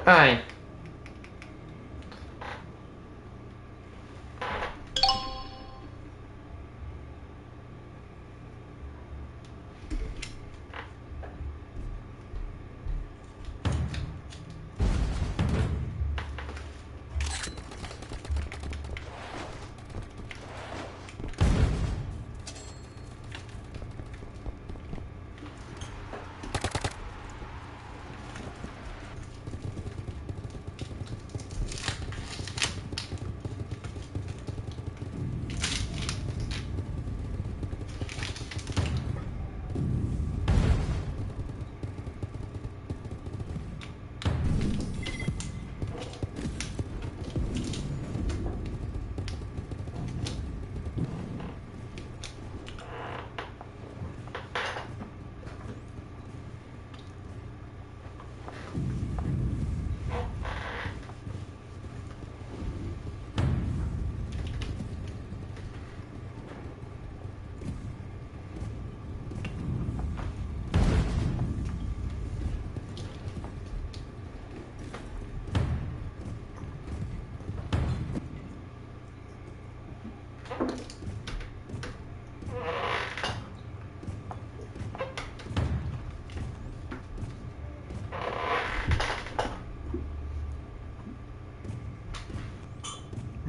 Alright.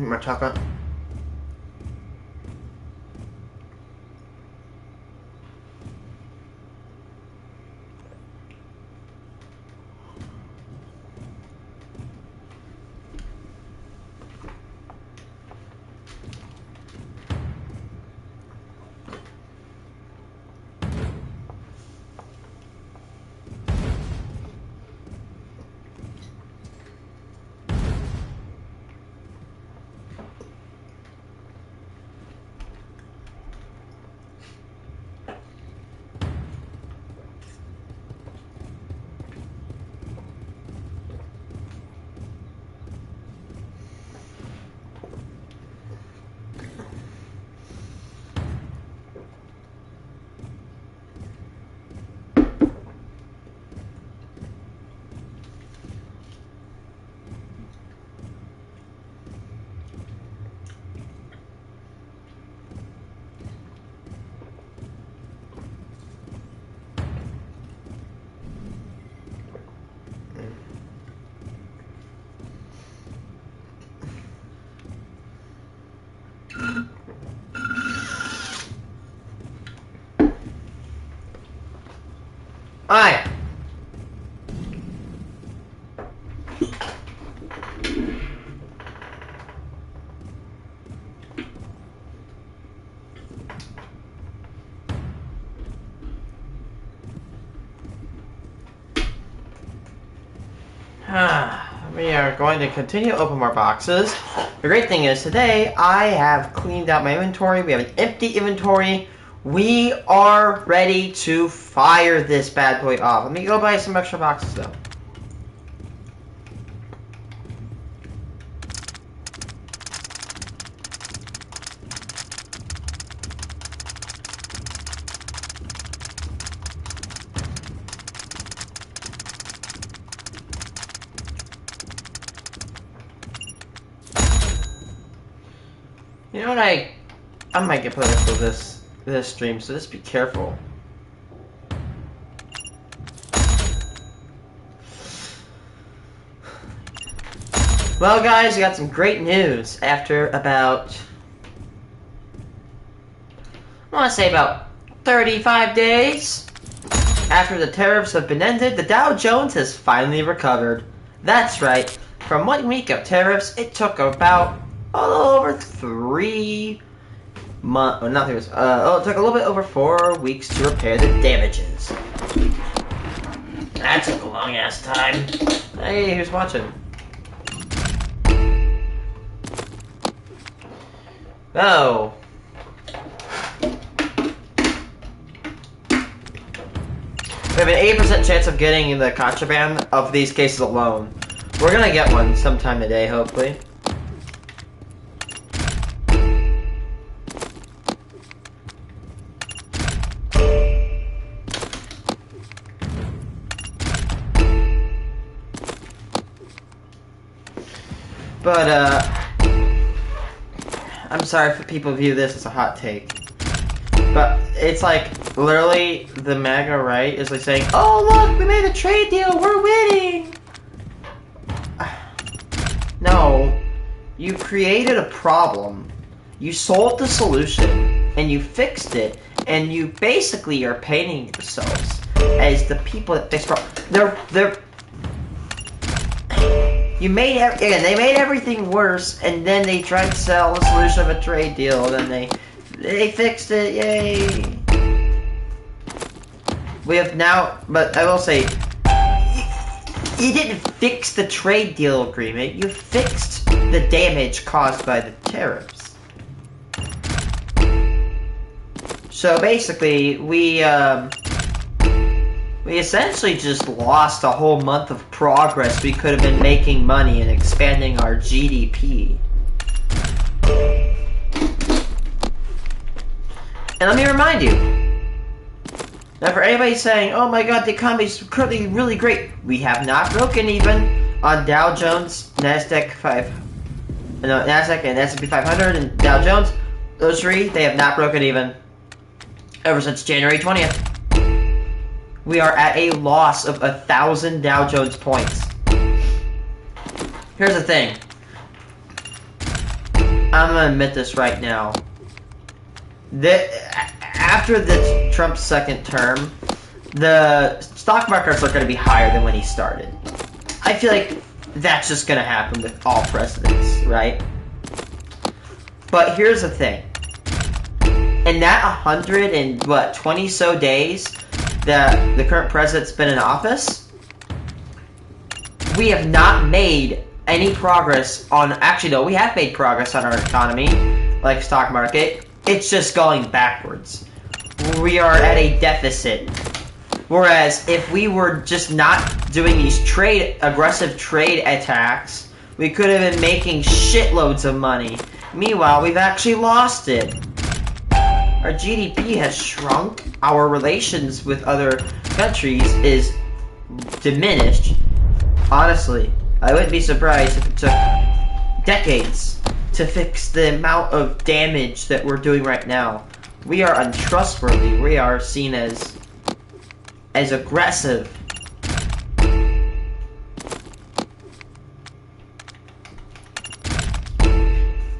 My chocolate. Alright. We are going to continue to open more boxes. The great thing is today I have cleaned out my inventory. We have an empty inventory. We are ready to fire this bad boy off. Let me go buy some extra boxes though. You know what, I might get political this stream, so just be careful. Well guys, we got some great news. After about, I want to say about 35 days after the tariffs have been ended, the Dow Jones has finally recovered. That's right, from 1 week of tariffs, it took about a little over 3 months, or not 3 months, it took a little bit over 4 weeks to repair the damages. That took a long ass time. Hey, who's watching? Oh. We have an 80% chance of getting the contraband of these cases alone. We're gonna get one sometime today, hopefully. But, I'm sorry if people view this as a hot take. But it's like, literally, the MAGA right is like saying, oh look, we made a trade deal, we're winning! No. You created a problem, you sold the solution, and you fixed it, and you basically are painting yourselves as the people that fix problems. They made everything worse, and then they tried to sell the solution of a trade deal, and then they fixed it, yay! We have now, but I will say, you didn't fix the trade deal agreement, you fixed the damage caused by the tariffs. So basically, we essentially just lost a whole month of progress we could have been making money and expanding our GDP. And let me remind you, now for anybody saying, oh my god, the economy is currently really great, we have not broken even on Dow Jones, NASDAQ and S&P 500 and Dow Jones. Those three, they have not broken even ever since January 20th. We are at a loss of 1,000 Dow Jones points. Here's the thing. I'm gonna admit this right now. After the Trump's second term, the stock markets are going to be higher than when he started. I feel like that's just going to happen with all presidents, right? But here's the thing. In that 120 so days that the current president's been in office, we have not made any progress on... Actually, no, we have made progress on our economy, like stock market. It's just going backwards. We are at a deficit. Whereas if we were just not doing these aggressive trade attacks, we could have been making shitloads of money. Meanwhile, we've actually lost it. Our GDP has shrunk. Our relations with other countries is diminished. Honestly, I wouldn't be surprised if it took decades to fix the amount of damage that we're doing right now. We are untrustworthy. We are seen as aggressive.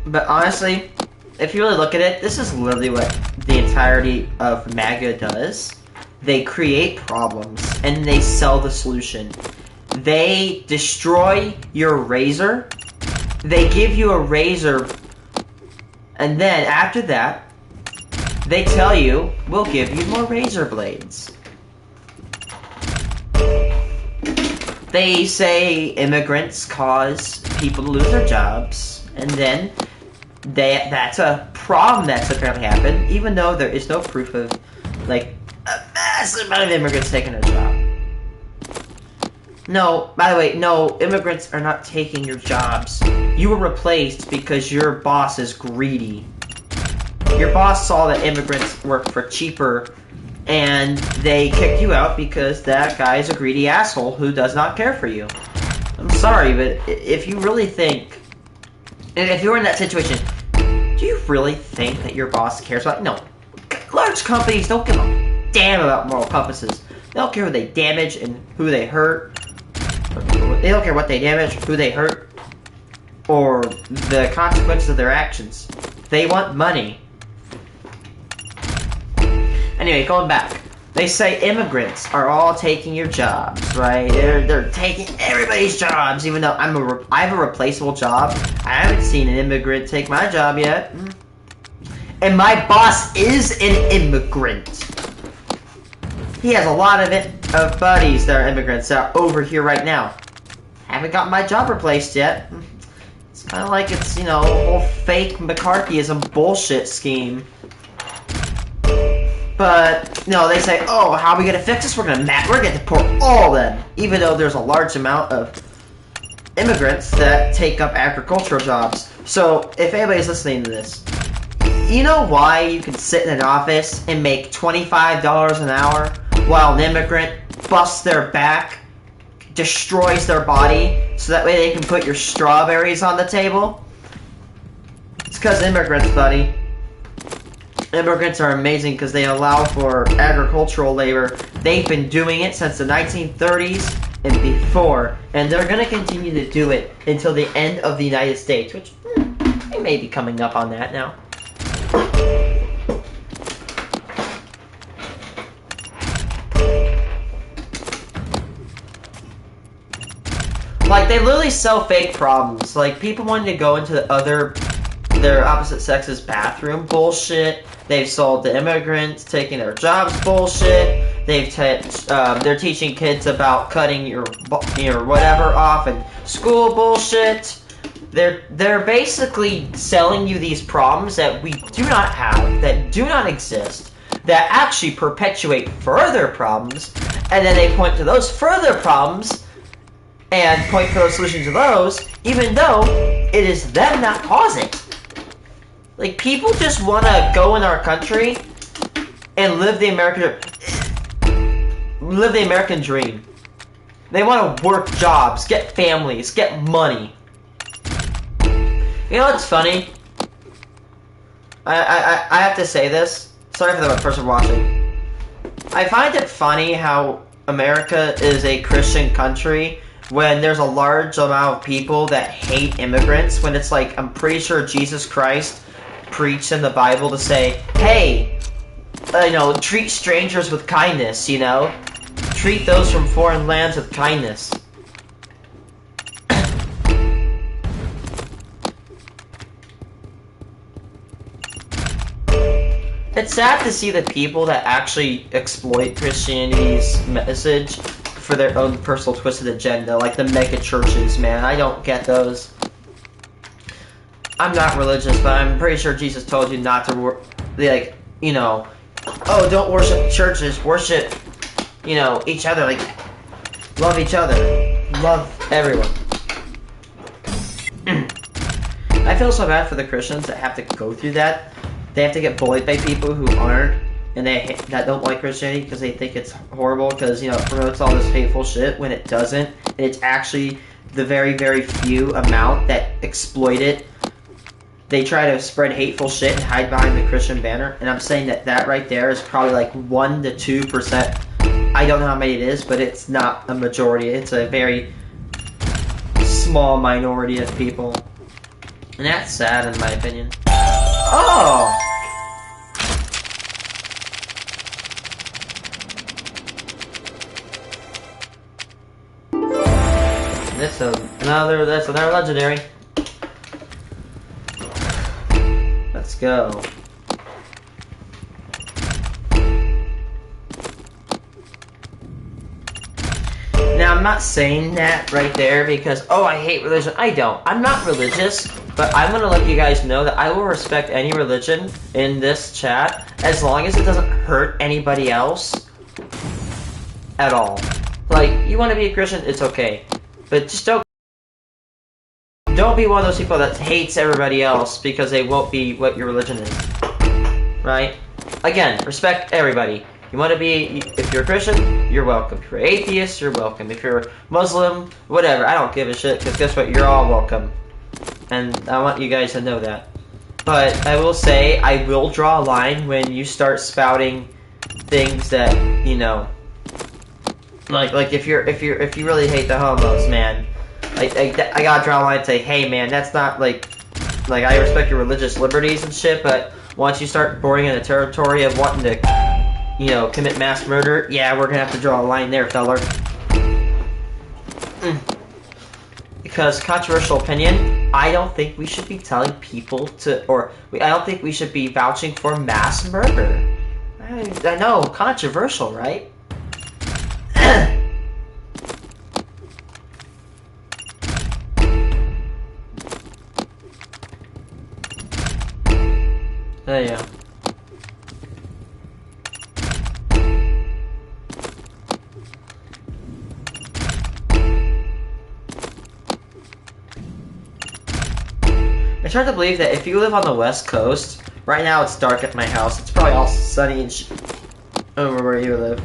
But honestly, if you really look at it, this is literally what the entirety of MAGA does. They create problems and they sell the solution. They destroy your razor. They give you a razor, and then after that, they tell you, we'll give you more razor blades. They say immigrants cause people to lose their jobs, and then that's a problem that's apparently happened, even though there is no proof of, like, a massive amount of immigrants taking their job. No, by the way, no, immigrants are not taking your jobs. You were replaced because your boss is greedy. Your boss saw that immigrants work for cheaper, and they kicked you out because that guy is a greedy asshole who does not care for you. I'm sorry, but if you really think... If you're in that situation, do you really think that your boss cares about... No. Large companies don't give a damn about moral compasses. They don't care who they damage and who they hurt. They don't care what they damage, who they hurt, or the consequences of their actions. They want money. Anyway, going back. They say immigrants are all taking your jobs, right? They're taking everybody's jobs, even though I have a replaceable job. I haven't seen an immigrant take my job yet. And my boss is an immigrant. He has a lot of buddies that are immigrants that are over here right now. Haven't got my job replaced yet. It's kind of like it's, you know, a whole fake McCarthyism bullshit scheme. But, no, they say, oh, how are we gonna fix this? We're gonna deport all of them. Even though there's a large amount of immigrants that take up agricultural jobs. So, if anybody's listening to this, you know why you can sit in an office and make $25 an hour while an immigrant busts their back destroys their body so that way they can put your strawberries on the table? It's because immigrants, buddy. Immigrants are amazing because they allow for agricultural labor. They've been doing it since the 1930s and before, and they're going to continue to do it until the end of the United States, which they may be coming up on that now. Like, they literally sell fake problems. Like, people wanting to go into their opposite sex's bathroom, bullshit. They've sold the immigrants taking their jobs, bullshit. They're teaching kids about cutting your whatever off in school, bullshit. They're basically selling you these problems that we do not have, that do not exist, that actually perpetuate further problems, and then they point to those further problems and point for a solution to those, even though it is them not causing. Like, people just want to go in our country and live the American dream. They want to work jobs, get families, get money. You know what's funny? I have to say this. Sorry for the person watching. I find it funny how America is a Christian country when there's a large amount of people that hate immigrants, when it's like, I'm pretty sure Jesus Christ preached in the Bible to say, hey, treat strangers with kindness, treat those from foreign lands with kindness. It's sad to see the people that actually exploit Christianity's message for their own personal twisted agenda, like the mega churches, man. I don't get those. I'm not religious, but I'm pretty sure Jesus told you not to, oh, don't worship churches, worship, each other, love each other, love everyone. I feel so bad for the Christians that have to go through that. They have to get bullied by people who aren't, and that don't like Christianity because they think it's horrible because, it promotes all this hateful shit when it doesn't, and it's actually the very, very few amount that exploit it. They try to spread hateful shit and hide behind the Christian banner, and I'm saying that right there is probably like 1 to 2%. I don't know how many it is, but it's not a majority. It's a very small minority of people. And that's sad in my opinion. Oh! That's another legendary. Let's go. Now, I'm not saying that right there because, oh, I hate religion. I don't. I'm not religious, but I'm going to let you guys know that I will respect any religion in this chat as long as it doesn't hurt anybody else at all. Like, you want to be a Christian, it's okay. But just don't be one of those people that hates everybody else because they won't be what your religion is. Right? Again, respect everybody. You want to be, if you're a Christian, you're welcome. If you're atheist, you're welcome. If you're Muslim, whatever, I don't give a shit, because guess what? You're all welcome. And I want you guys to know that. But I will say, I will draw a line when you start spouting things that, like if you really hate the homos, man, I gotta draw a line and say, hey man, that's not like I respect your religious liberties and shit, but once you start boring in the territory of wanting to, commit mass murder, yeah, we're gonna have to draw a line there, feller. Because controversial opinion, I don't think we should be telling people to, I don't think we should be vouching for mass murder. I know, controversial, right? There you go. It's hard to believe that if you live on the West Coast, right now it's dark at my house. It's probably all sunny and over where you live.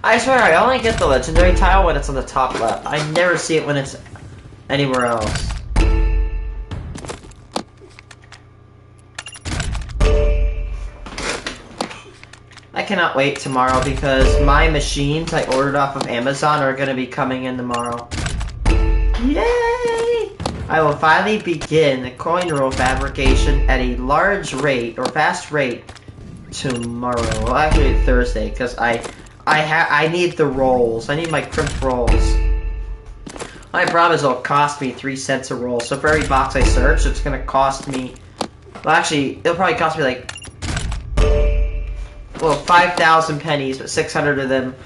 I swear, I only get the legendary tile when it's on the top left. I never see it when it's anywhere else. I cannot wait tomorrow because my machines I ordered off of Amazon are going to be coming in tomorrow. Yay! I will finally begin the coin roll fabrication at a large rate, or fast rate, tomorrow. Well, actually Thursday, because I need the rolls. I need my crimped rolls. I promise it'll cost me 3 cents a roll. So for every box I search, it's gonna cost me. Well, actually, it'll probably cost me like, well, 5,000 pennies, but 600 of them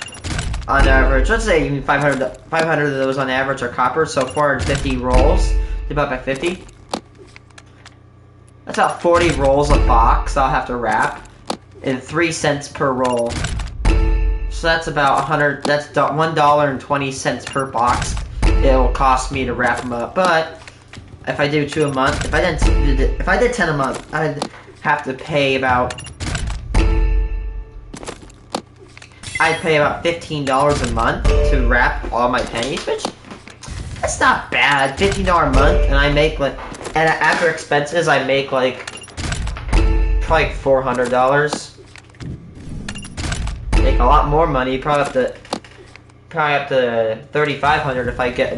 on average. Let's say even 500 of those on average are copper. So 450 rolls divided by 50. That's about 40 rolls a box I'll have to wrap, and 3 cents per roll. So that's about 100. That's $1.20 per box. It'll cost me to wrap them up. But if I do 2 a month, if I did 10 a month, I'd have to pay about. I'd pay about $15 a month to wrap all my pennies, which that's not bad. $15 a month, and I make like, and after expenses, I make like probably $400. Make a lot more money. Probably up to $3,500 if I get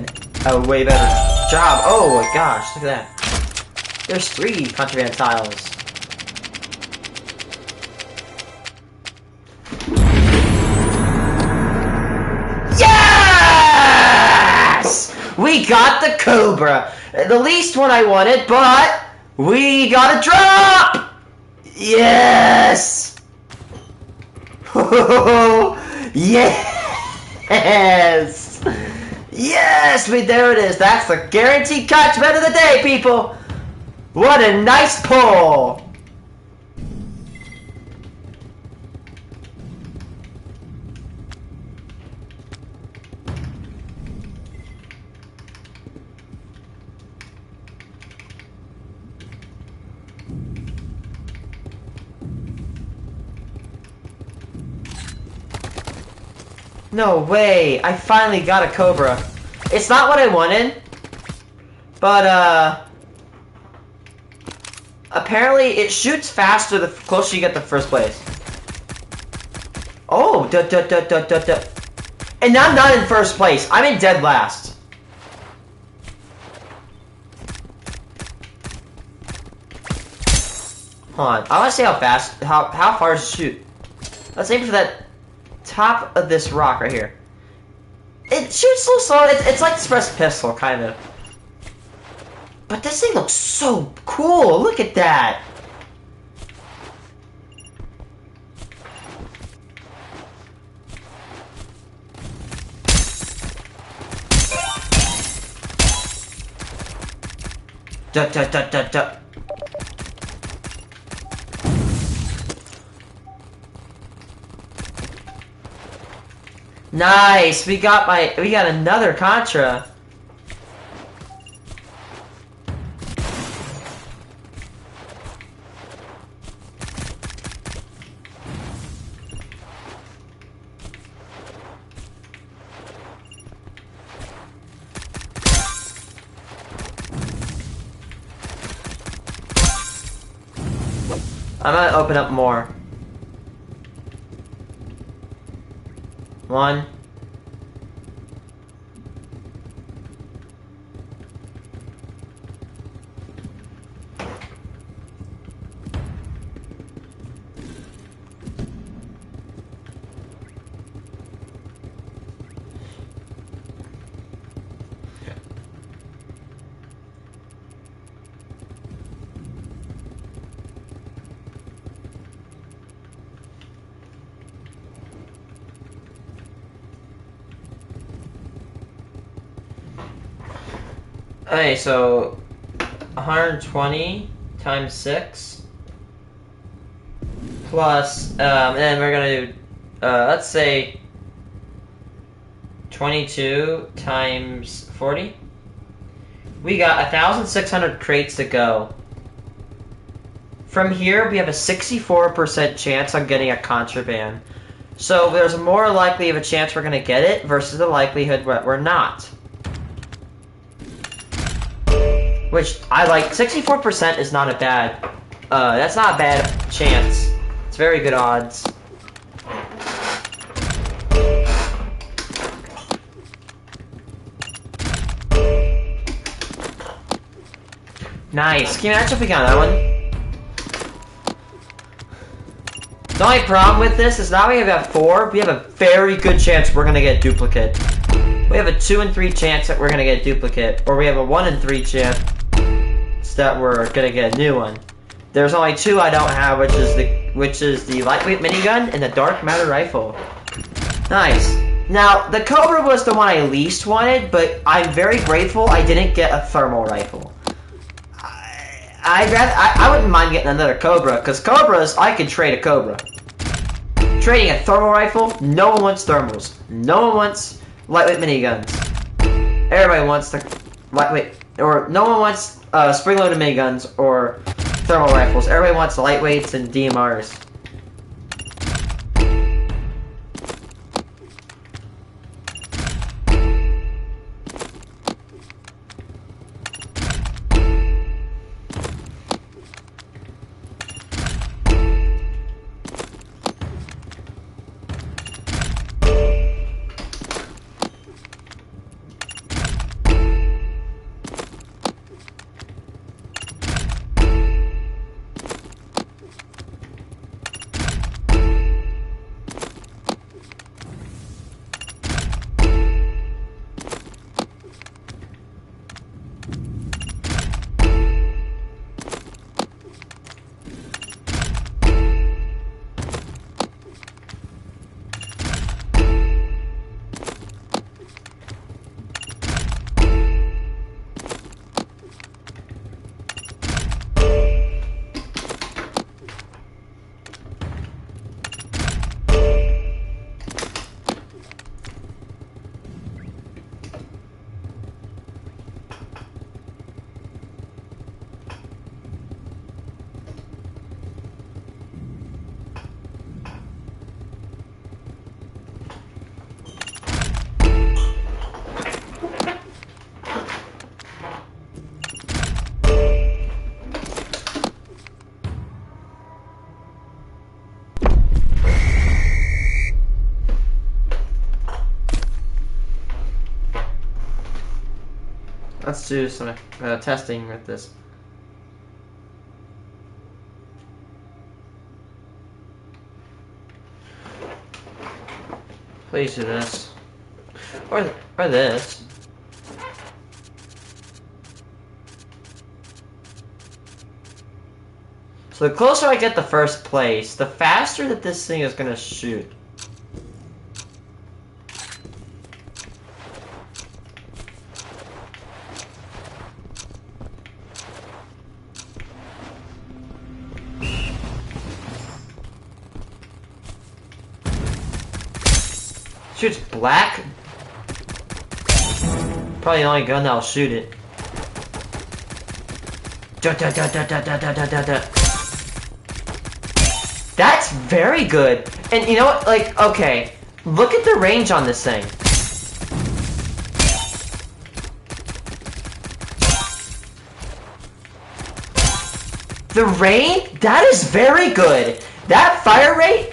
a way better job. Oh my gosh, look at that. There's 3 contraband tiles. Yes! We got the Cobra. The least one I wanted, but we got a drop! Yes! Oh, yes! Yes! There it is. That's the guaranteed catchment of the day, people! What a nice pull! No way! I finally got a Cobra. It's not what I wanted, but apparently it shoots faster the closer you get to first place. Oh, and I'm not in first place. I'm in dead last. Hold on. I want to see how fast, how far does it shoot. Let's aim for that top of this rock right here. It shoots so slow. It's like the express pistol, kind of. But this thing looks so cool. Look at that. Duh, duh, duh, duh, duh. Nice! We got another Contra. I'm gonna open up more. 1. Okay, so 120 times 6 plus, and then we're gonna do, let's say 22 times 40. We got 1,600 crates to go. From here, we have a 64% chance on getting a contraband. So there's more likely of a chance we're gonna get it versus the likelihood that we're not. Which I like. 64% is not a bad. That's not a bad chance. It's very good odds. Nice. Can you imagine if we got that one? The only problem with this is now we have 4. We have a very good chance we're gonna get a duplicate. We have a 2 in 3 chance that we're gonna get a duplicate, or we have a 1 in 3 chance that we're gonna get a new one. There's only 2 I don't have, which is the lightweight minigun and the dark matter rifle. Nice. Now the Cobra was the one I least wanted, but I'm very grateful I didn't get a thermal rifle. I wouldn't mind getting another Cobra, because Cobras, I could trade a Cobra. Trading a thermal rifle, no one wants thermals. No one wants lightweight miniguns. Everybody wants the lightweight, or no one wants spring-loaded miniguns or thermal rifles. Everybody wants lightweights and DMRs. Let's do some testing with this. Please do this. Or this. So the closer I get to first place, the faster that this thing is gonna shoot. Shoots black? Probably the only gun that'll shoot it. That's very good. And you know what? Like, okay. Look at the range on this thing. The range? That is very good. That fire rate?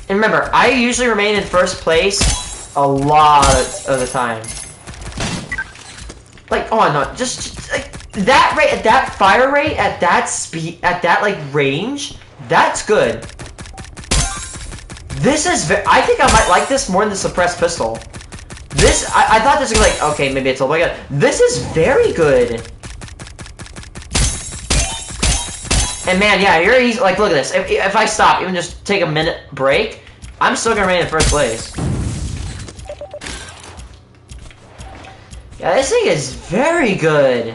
And remember, I usually remain in first place a lot of the time. Like, oh no, just like, that rate, at that fire rate, at that speed, at that like range, that's good. This is, I think I might like this more than the suppressed pistol. This, I thought this was like, okay, maybe it's a little bit. This is very good. And man, yeah, you're easy. Like, look at this. If I stop, even just take a minute break, I'm still gonna remain in first place. Yeah, this thing is very good.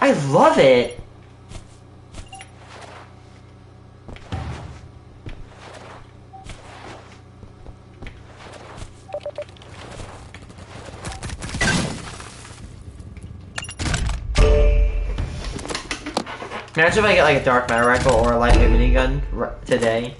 I love it. Imagine if I get like a dark matter rifle or a lightweight minigun today.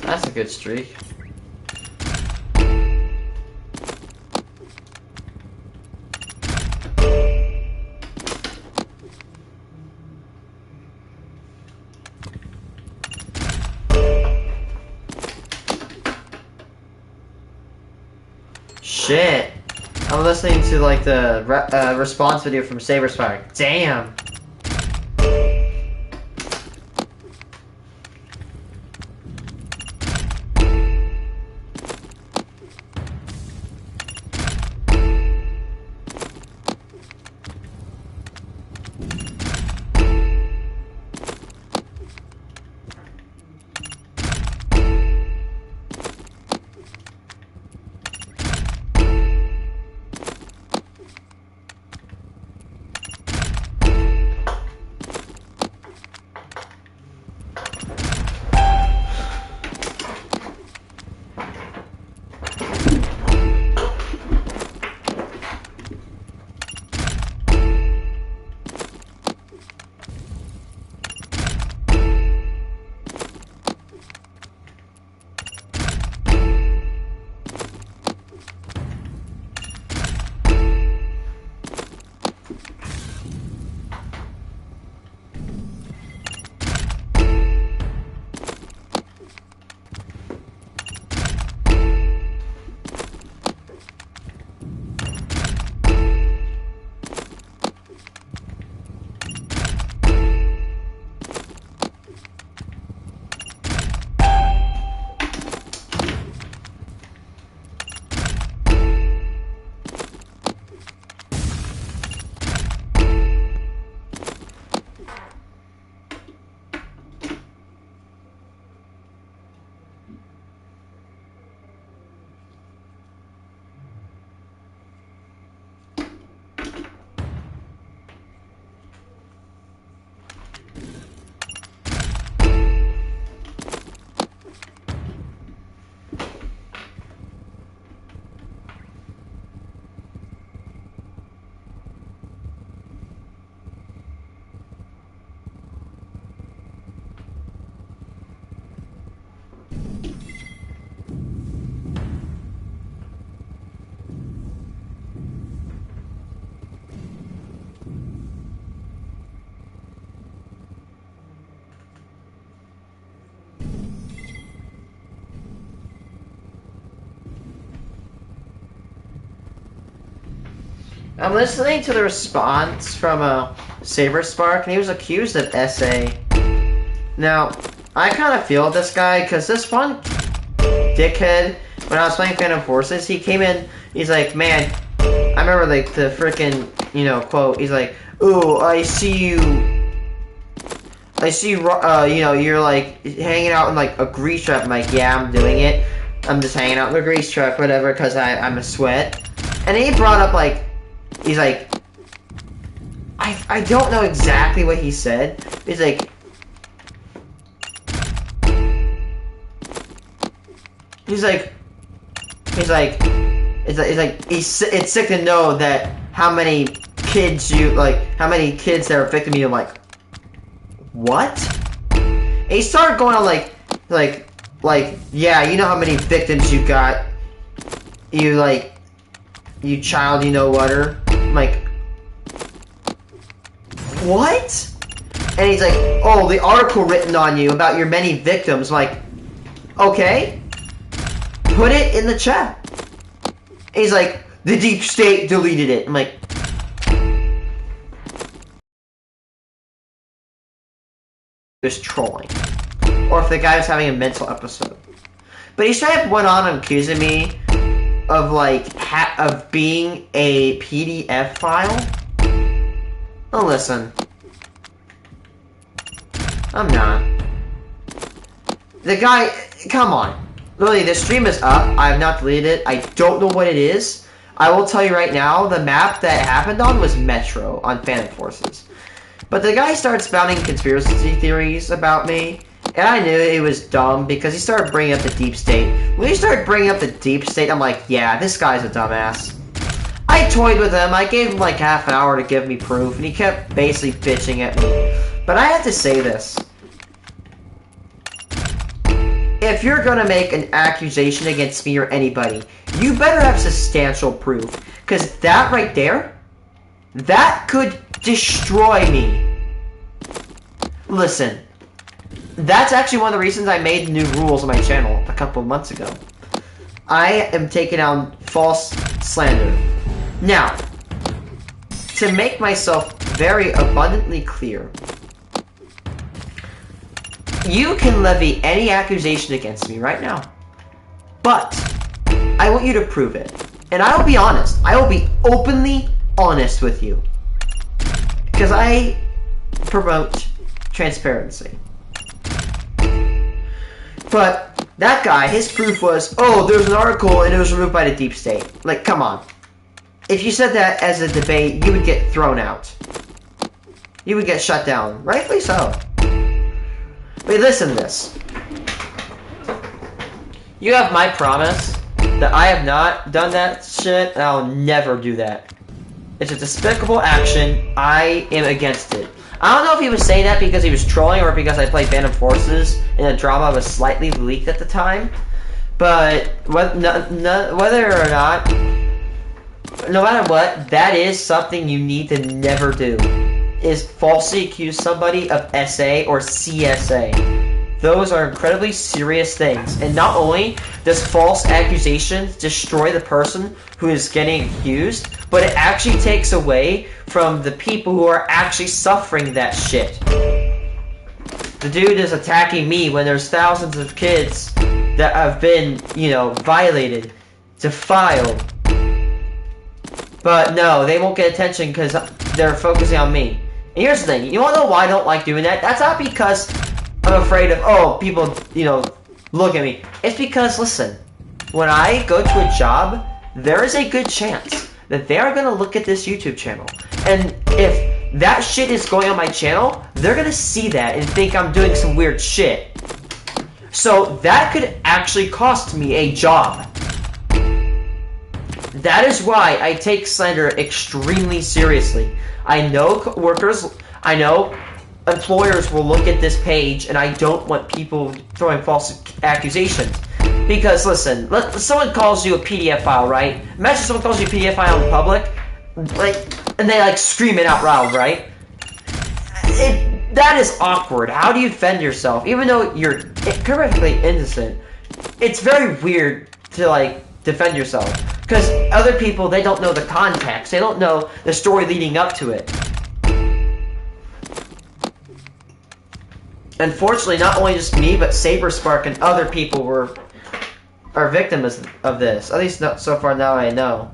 That's a good streak. Shit. I'm listening to like the response video from Saberspire. Damn. I'm listening to the response from Saberspark, and he was accused of SA. Now, I kind of feel this guy, because this one dickhead, when I was playing Phantom Forces, he came in, he's like, man, I remember, like, the freaking, quote, he's like, ooh, I see you, you're, like, hanging out in, like, a grease trap. I'm like, yeah, I'm doing it. I'm just hanging out in a grease trap, whatever, because I'm a sweat. And he brought up, like, he's like, I don't know exactly what he said. He's like, it's sick to know that how many kids that are victim of you. I'm like, what? And he started going on like, yeah, you know how many victims you got. You child, you know whatter. I'm like, what? And he's like, oh, the article written on you about your many victims. I'm like, Okay? Put it in the chat. He's like, the deep state deleted it. I'm like, just trolling. Or if the guy was having a mental episode. But he straight up went on accusing me of like of being a PDF file. Oh, listen. I'm not. The guy, come on. Literally, the stream is up. I have not deleted it. I don't know what it is. I will tell you right now, the map that it happened on was Metro on Phantom Forces. But the guy started spouting conspiracy theories about me. And I knew it was dumb because he started bringing up the deep state. When he started bringing up the deep state, I'm like, yeah, this guy's a dumbass. I toyed with him. I gave him like half an hour to give me proof. And he kept basically bitching at me. But I have to say this. If you're gonna make an accusation against me or anybody, you better have substantial proof. Because that right there, that could destroy me. Listen, that's actually one of the reasons I made new rules on my channel a couple of months ago. I am taking on false slander. Now, to make myself very abundantly clear, you can levy any accusation against me right now, but I want you to prove it. And I will be honest. I will be openly honest with you. Because I promote transparency. But that guy, his proof was, oh, there's an article and it was removed by the deep state. Like, come on. If you said that as a debate, you would get thrown out. You would get shut down. Rightfully so. Wait, listen to this. You have my promise that I have not done that shit, and I'll never do that. It's a despicable action. I am against it. I don't know if he was saying that because he was trolling or because I played Phantom Forces and the drama was slightly leaked at the time. But whether or not, no matter what, that is something you need to never do. Is falsely accuse somebody of SA or CSA. Those are incredibly serious things. And not only does false accusations destroy the person who is getting accused, but it actually takes away from the people who are actually suffering that shit. The dude is attacking me when there's thousands of kids that have been, you know, violated, defiled. But no, they won't get attention because they're focusing on me. And here's the thing, you wanna know why I don't like doing that? That's not because I'm afraid of, oh, people, you know, look at me. It's because, listen, when I go to a job, there is a good chance that they are gonna look at this YouTube channel. And if that shit is going on my channel, they're gonna see that and think I'm doing some weird shit. So that could actually cost me a job. That is why I take slander extremely seriously. I know workers, I know employers will look at this page, and I don't want people throwing false accusations. Because, listen, someone calls you a PDF file, right? Imagine someone calls you a PDF file in public, like, and they, like, scream it out loud, right? That is awkward. How do you defend yourself? Even though you're correctly innocent, it's very weird to, like, defend yourself. Because other people, they don't know the context. They don't know the story leading up to it. Unfortunately, not only just me, but SaberSpark and other people are victims of this. At least not so far now I know.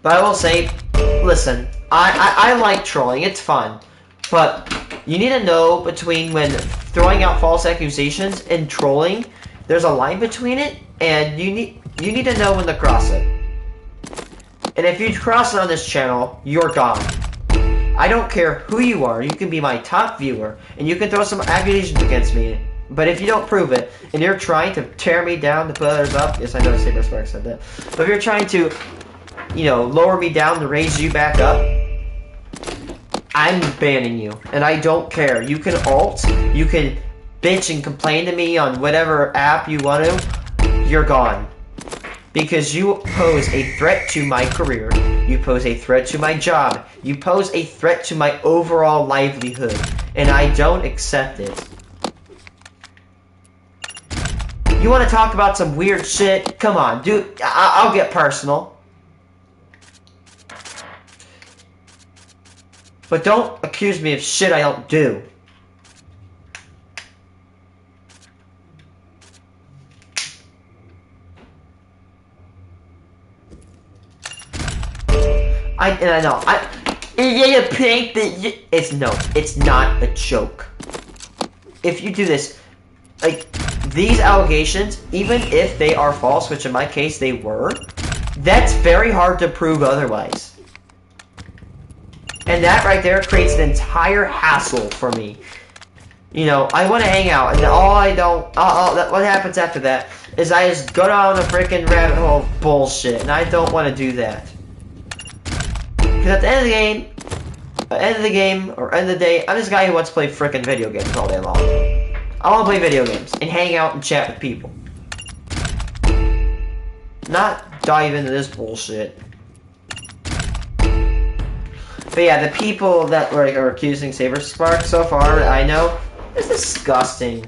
But I will say, listen, I like trolling. It's fun. But you need to know between when throwing out false accusations and trolling, there's a line between it, and you need to know when to cross it. And if you cross it on this channel, you're gone. I don't care who you are. You can be my top viewer, and you can throw some accusations against me. But if you don't prove it, and you're trying to tear me down to put others up, yes, I know SaberSpark said that. But if you're trying to, you know, lower me down to raise you back up, I'm banning you, and I don't care. You can alt, you can bitch and complain to me on whatever app you want to, you're gone. Because you pose a threat to my career, you pose a threat to my job, you pose a threat to my overall livelihood, and I don't accept it. You want to talk about some weird shit? Come on, dude. I'll get personal. But don't accuse me of shit I don't do. I know. You think that it's not a joke. If you do this, like, these allegations, even if they are false, which in my case they were, that's very hard to prove otherwise. And that right there creates an entire hassle for me. You know, I want to hang out, and what happens after that is I just go down a freaking rabbit hole of bullshit, and I don't want to do that. Because at the end of the day, I'm this guy who wants to play freaking video games all day long. I want to play video games and hang out and chat with people. Not dive into this bullshit. But yeah, the people that are accusing SaberSpark so far that I know is disgusting.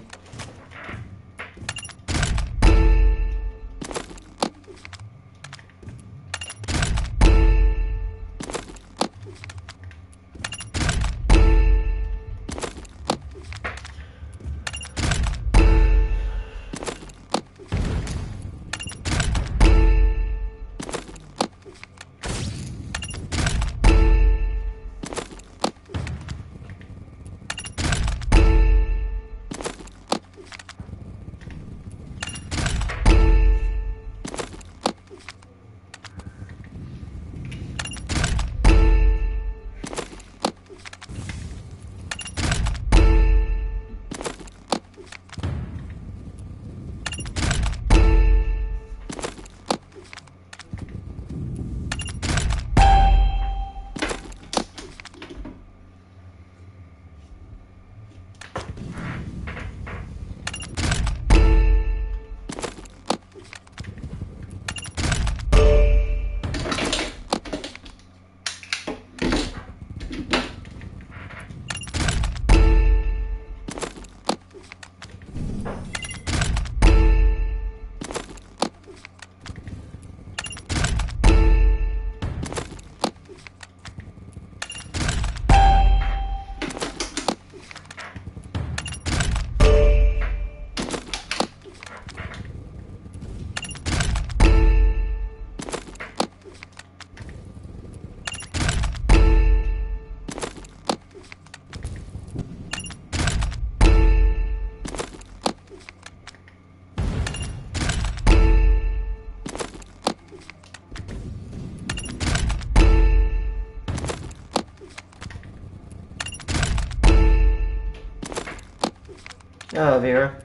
Oh, Vera.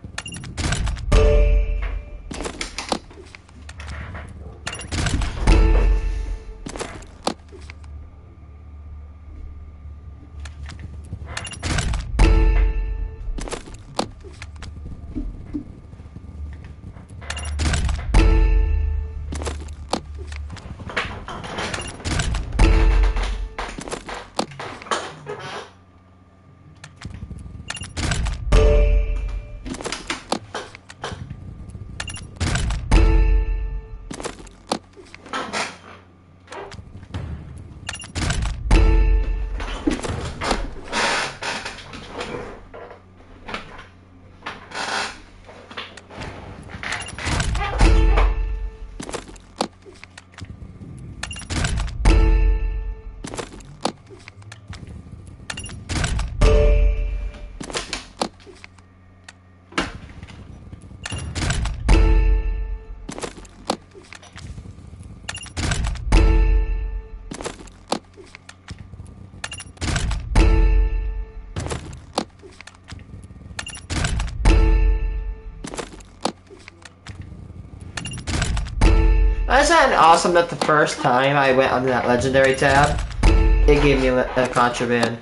I found it awesome that the first time I went onto that legendary tab, it gave me a contraband.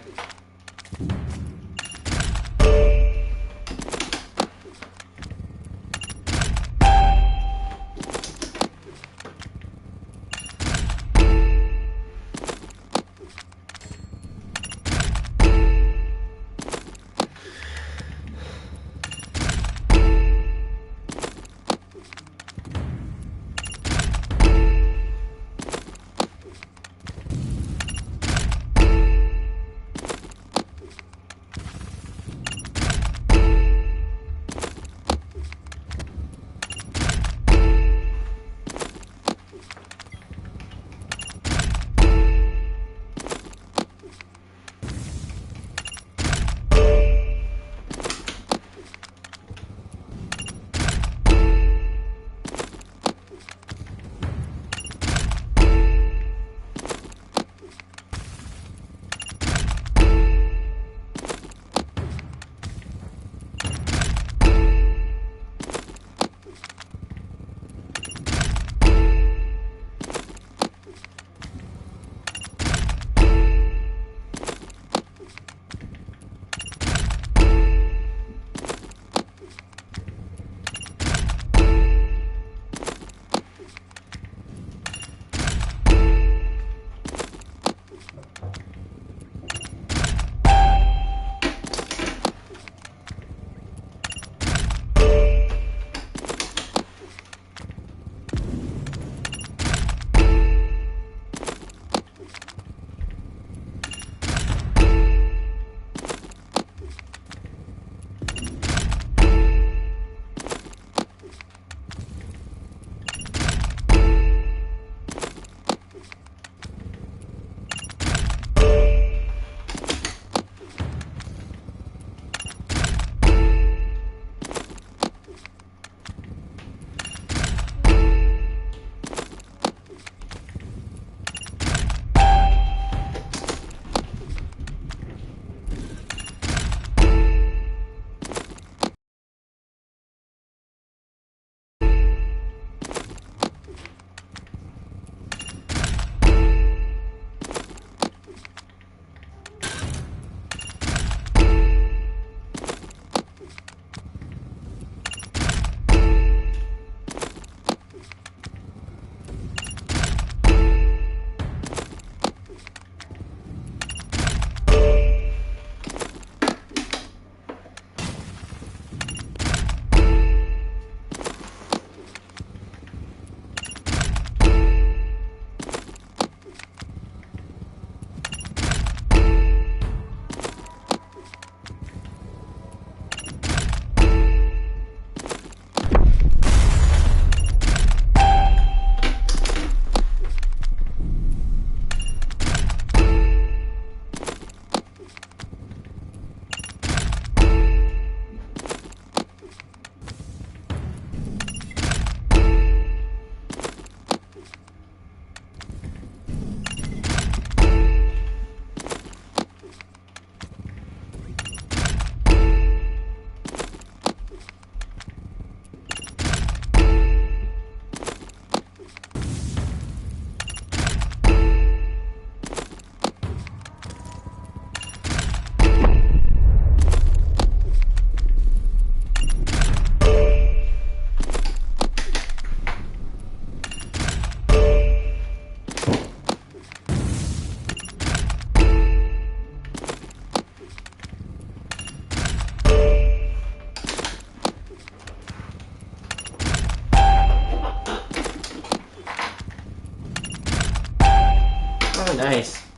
Oh, nice.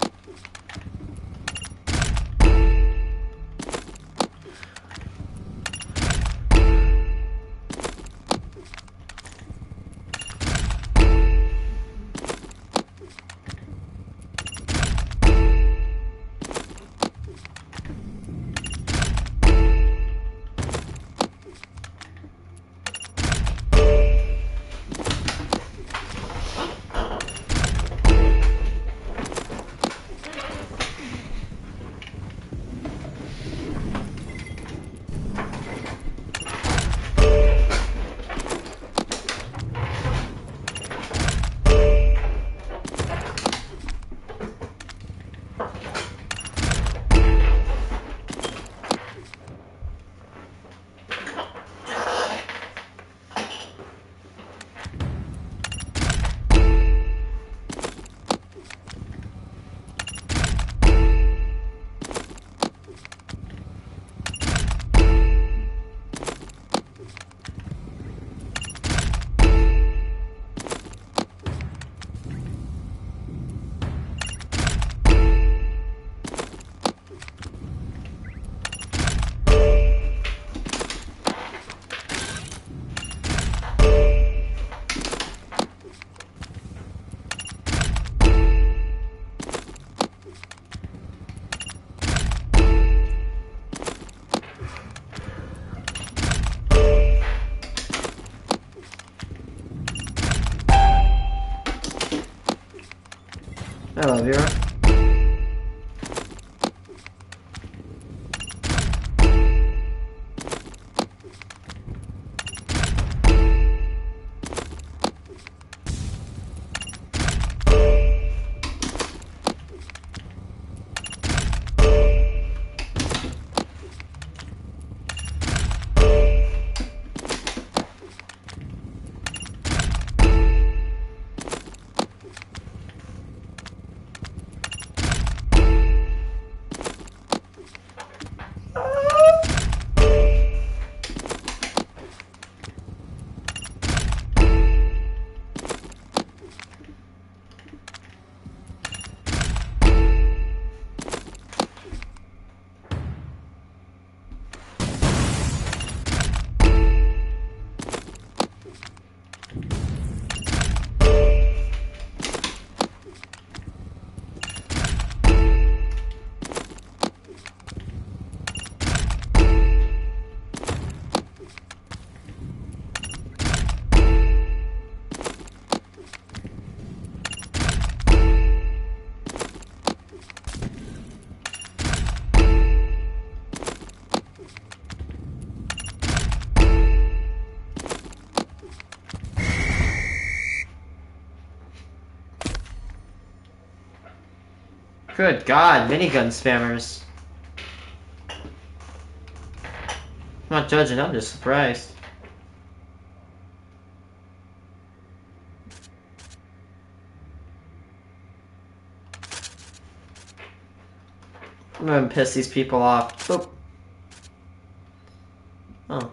Hello, Vera. Good God, minigun spammers. I'm not judging, I'm just surprised. I'm gonna piss these people off. Boop. Oh.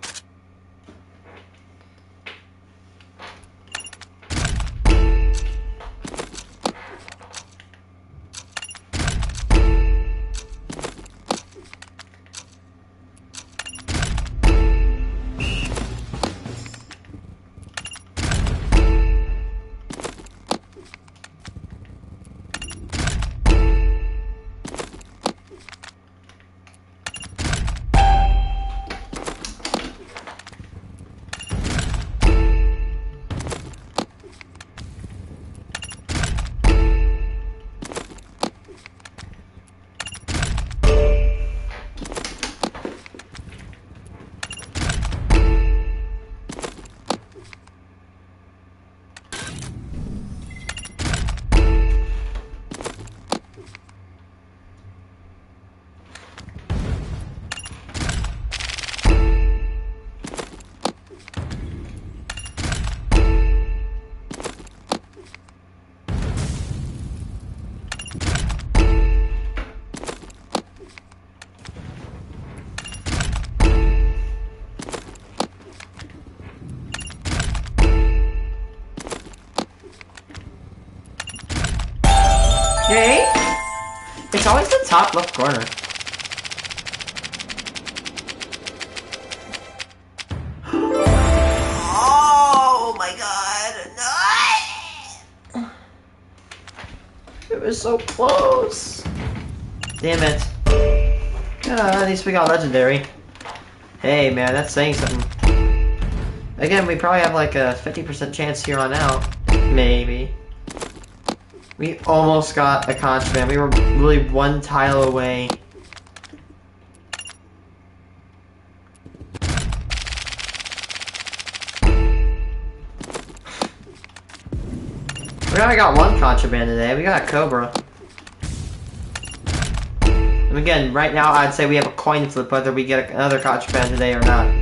Yay! It's always the top left corner. Oh my god! No! It was so close. Damn it. At least we got legendary. Hey man, that's saying something. Again, we probably have like a 50% chance here on out. Maybe. We almost got a contraband. We were really one tile away. We only got one contraband today. We got a Cobra. And again, right now I'd say we have a coin flip whether we get another contraband today or not.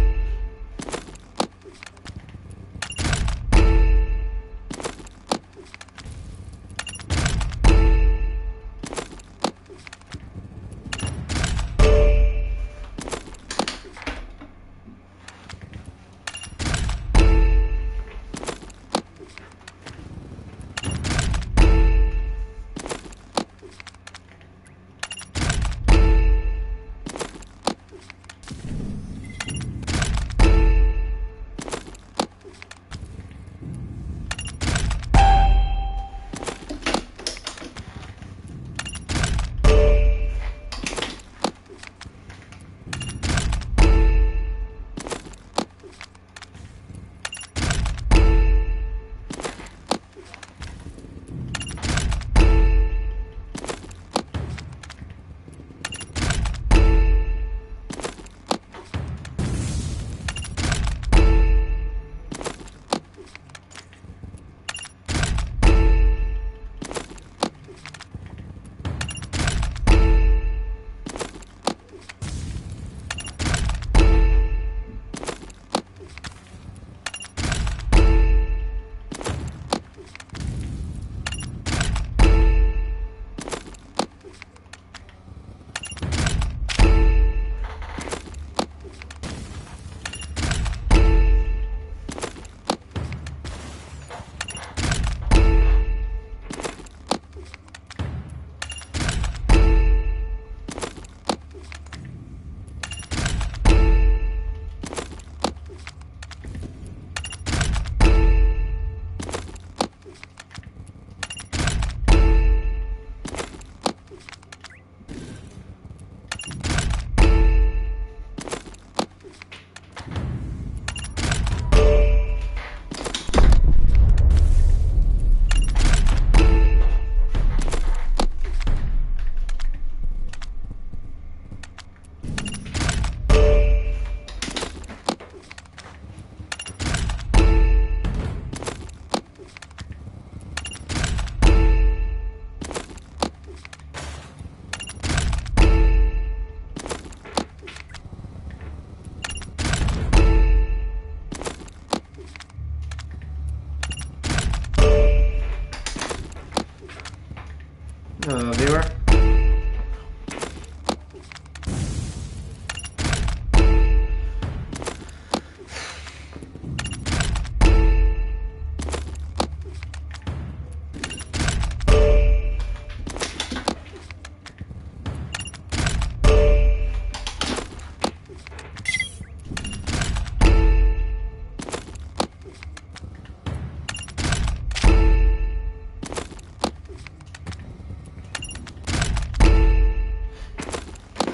Viewer.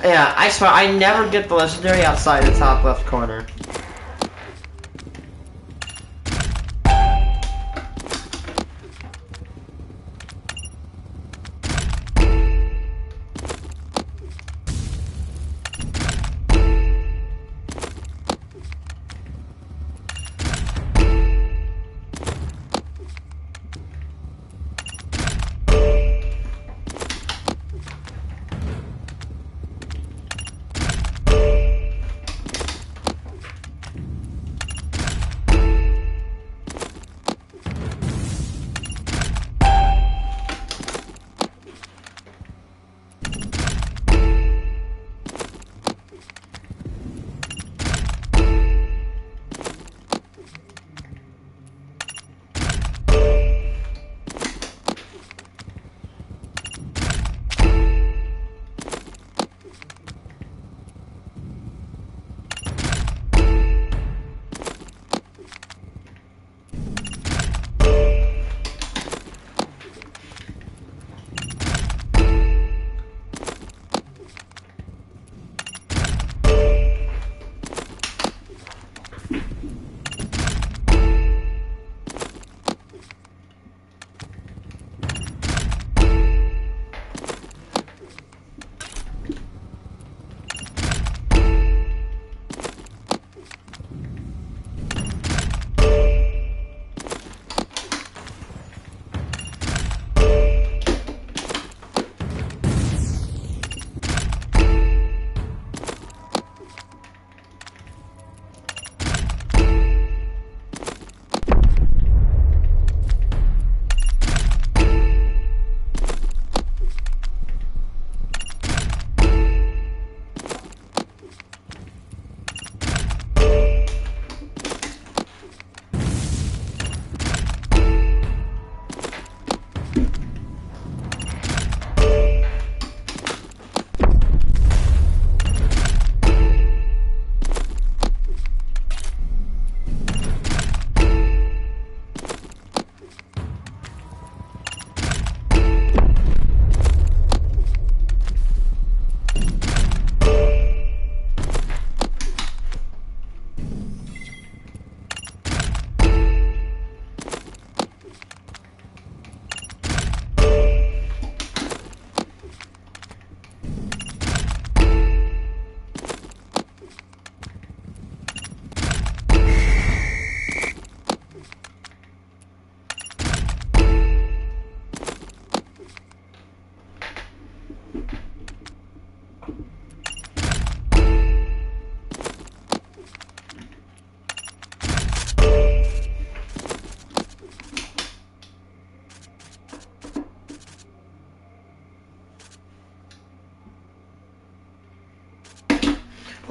Yeah, I swear, I never get the legendary outside the top left corner.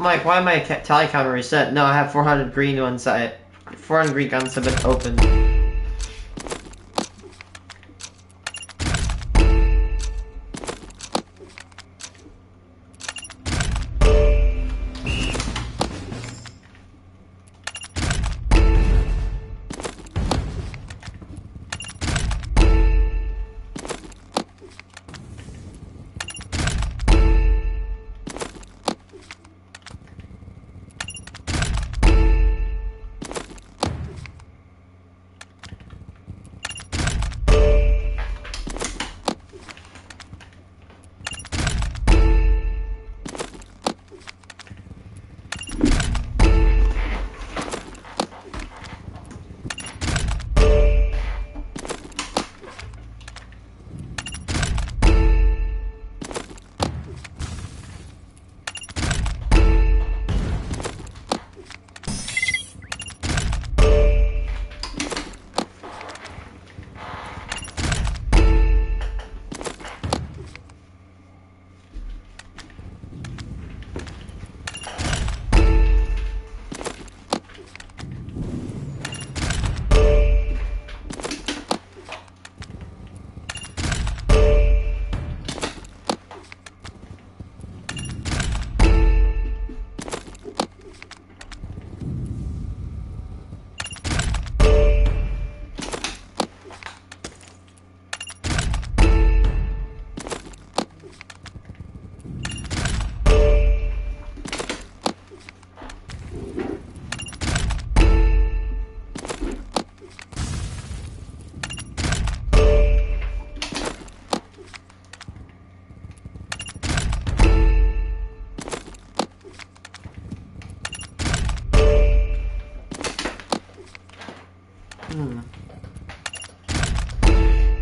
Mike, why my tally counter reset? No, I have 400 green ones. 400 green guns have been opened.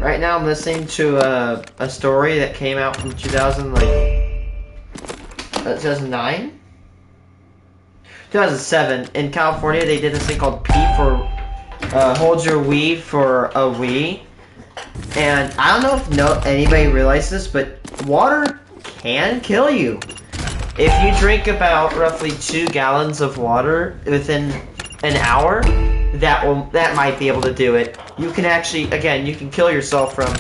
Right now I'm listening to a story that came out from 2009? 2007. In California, they did this thing called P for Hold Your Wii for a Wii. And I don't know if anybody realizes this, but water can kill you. If you drink about roughly 2 gallons of water within an hour, that might be able to do it. You can actually, again, you can kill yourself from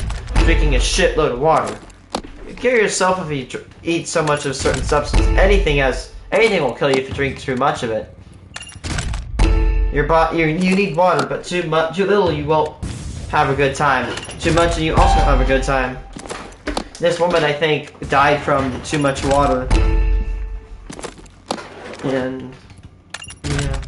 drinking a shitload of water. You kill yourself if you eat so much of a certain substance. Anything will kill you if you drink too much of it. You need water, but too little you won't have a good time. Too much and you also have a good time. This woman, I think, died from too much water. And yeah.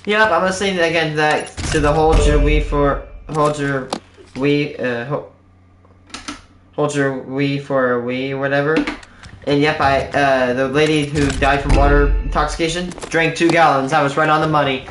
Yep, I'm listening again to the hold your Wii for hold your Wii hold your Wii for a Wii, whatever. And yep, the lady who died from water intoxication drank 2 gallons. I was right on the money.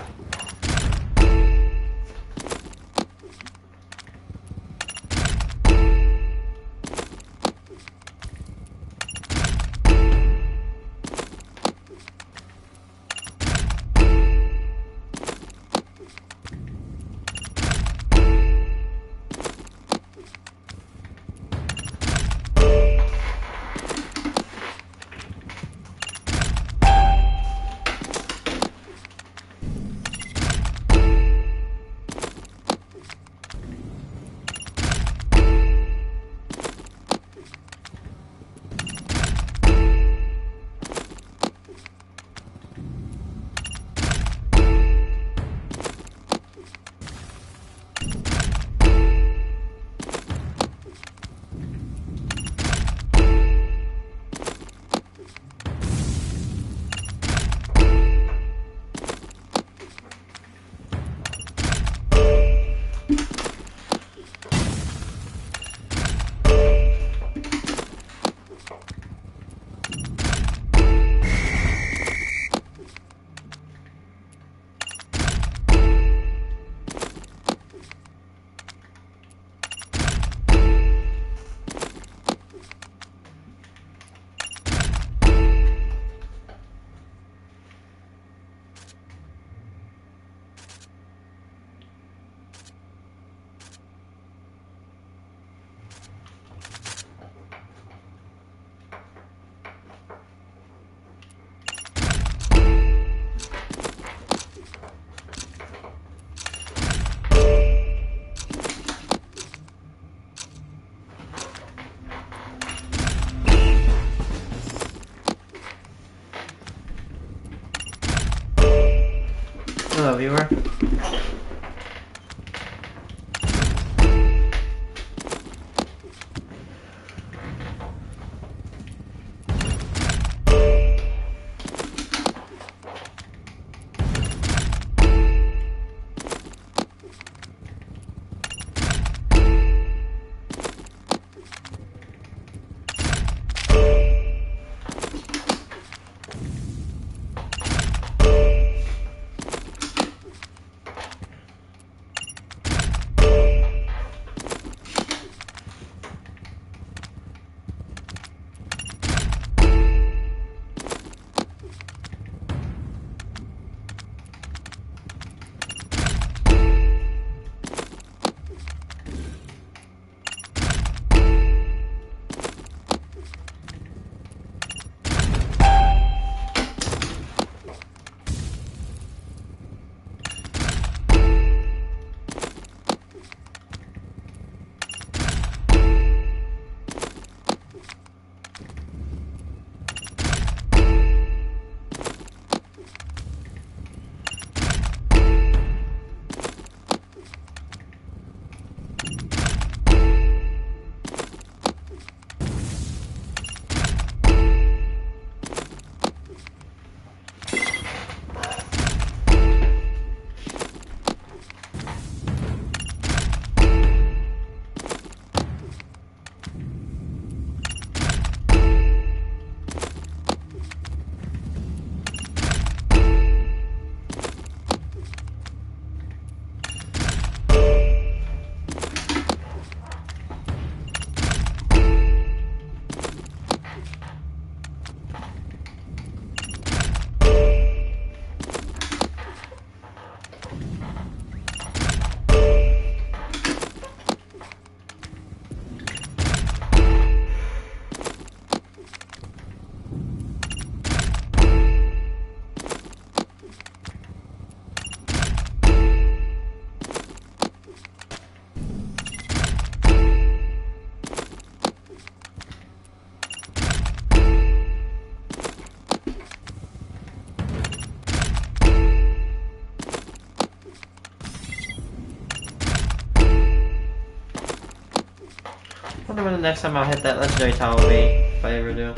Hello, viewer. Wonder when the next time I'll hit that legendary tile will be, if I ever do.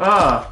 Oh.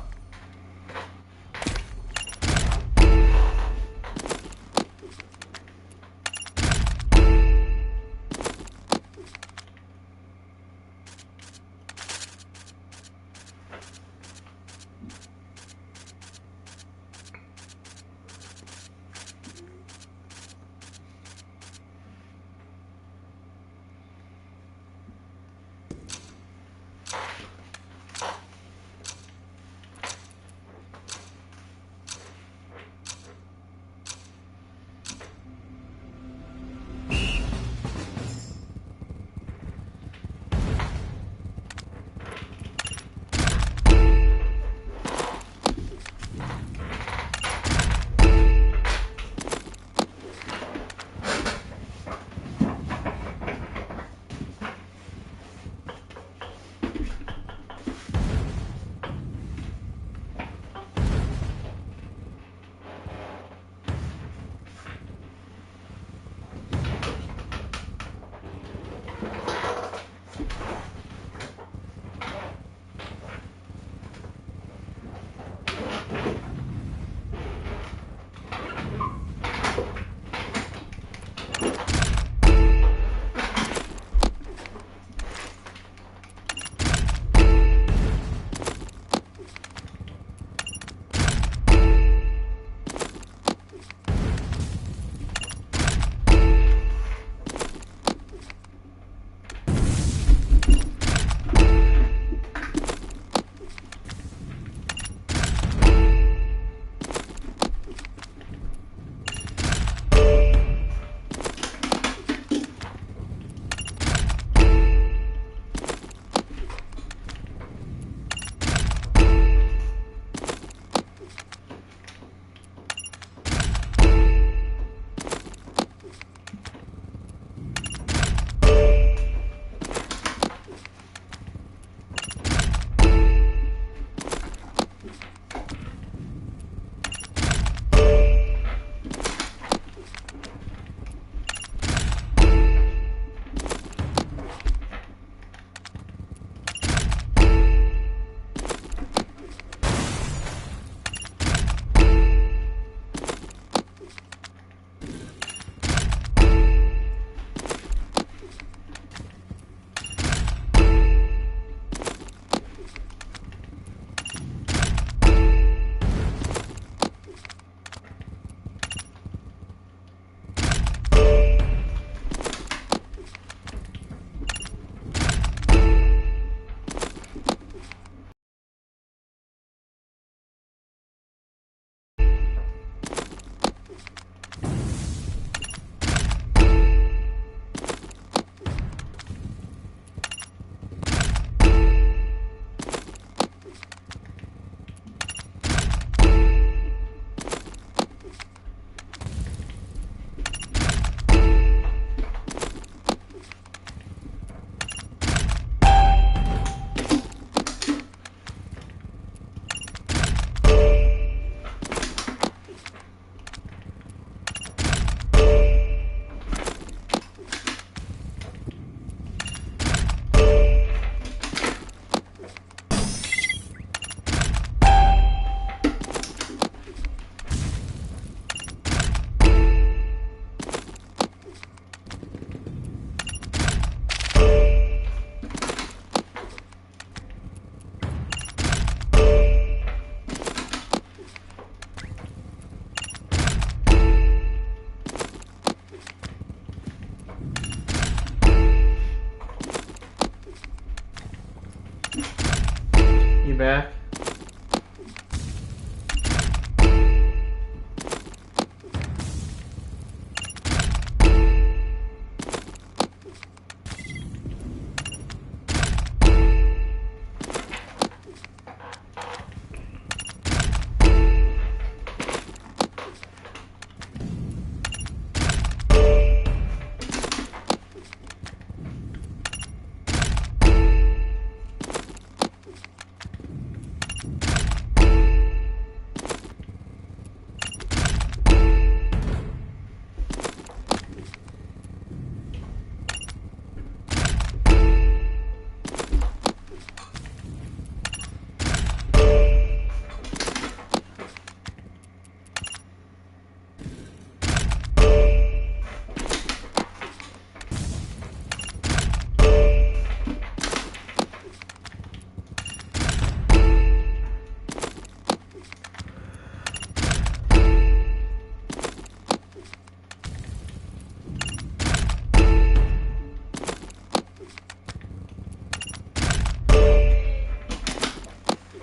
back.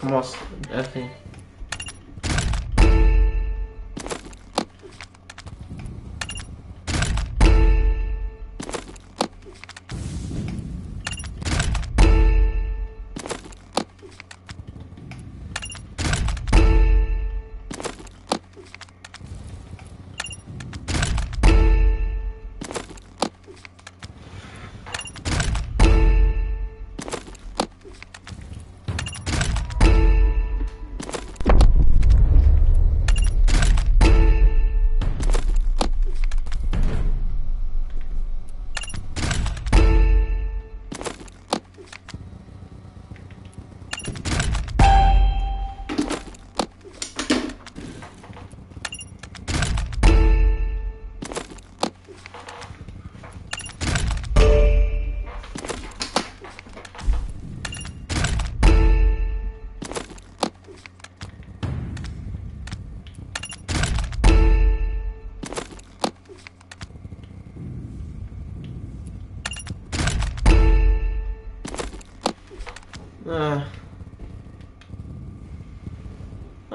almost empty.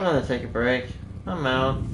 I'm gonna take a break. I'm out.